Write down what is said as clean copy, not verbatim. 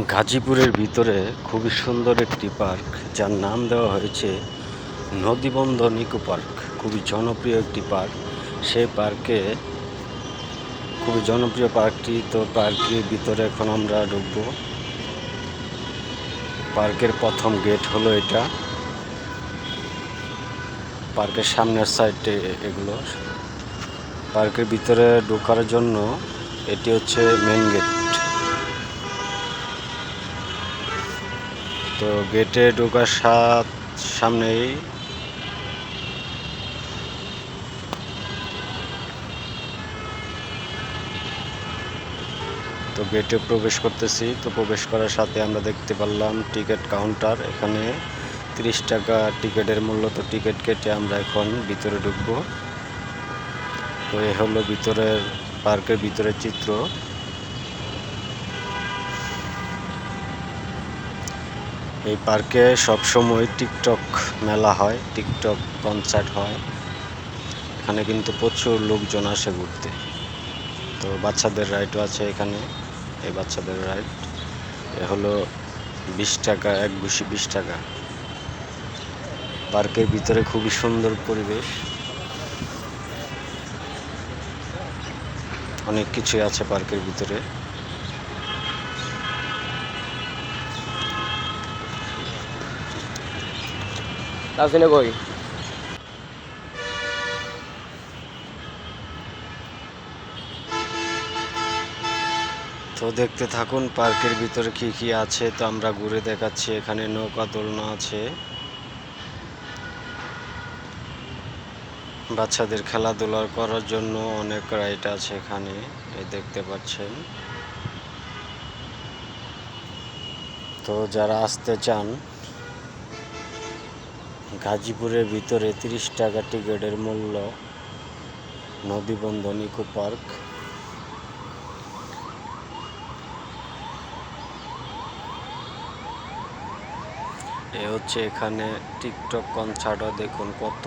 গাজীপুরের ভিতরে খুবই সুন্দর একটি পার্ক, যার নাম দেওয়া হয়েছে নদীবন্দর ইকো পার্ক। খুবই জনপ্রিয় একটি পার্ক। সেই পার্কে খুবই জনপ্রিয় পার্কটি, তো পার্কের ভিতরে এখন আমরা ঢুকবো। পার্কের প্রথম গেট হলো এটা। পার্কের সামনের সাইডে এগুলো। পার্কের ভিতরে ঢোকার জন্য এটি হচ্ছে মেন গেট। তো গেটে ঢোকার সামনেই তো গেটে প্রবেশ করতেছি। তো প্রবেশ করার সাথে আমরা দেখতে পারলাম টিকিট কাউন্টার। এখানে 30 টাকা টিকিটের মূল্য। তো টিকিট কেটে আমরা এখন ভিতরে ঢুকবো। তো এ হলো ভিতরের পার্কের ভিতরের চিত্র। এই পার্কে সবসময় টিকটক মেলা হয়, টিকটক কনসার্ট হয়। এখানে কিন্তু প্রচুর লোকজন আসে ঘুরতে। তো বাচ্চাদের রাইডও আছে এখানে। এই বাচ্চাদের রাইড এ হলো 20 টাকা, এক ঘুষি 20 টাকা। পার্কের ভিতরে খুবই সুন্দর পরিবেশ, অনেক কিছুই আছে পার্কের ভিতরে। কই তো দেখতে থাকুন পার্কের ভিতরে কি কি আছে। তো আমরা ঘুরে দেখাচ্ছি। এখানে নৌকা দোলনা আছে, বাচ্চাদের খেলাধুলা করার জন্য অনেক রাইড আছে এখানে, এই দেখতে পাচ্ছেন। তো যারা আসতে চান, গাজীপুরের ভিতরে 30 টাকা টিকিটের মূল্য, নদীবন্দর ইকো পার্ক। এ হচ্ছে এখানে টিকটক কনসার্টও দেখুন কত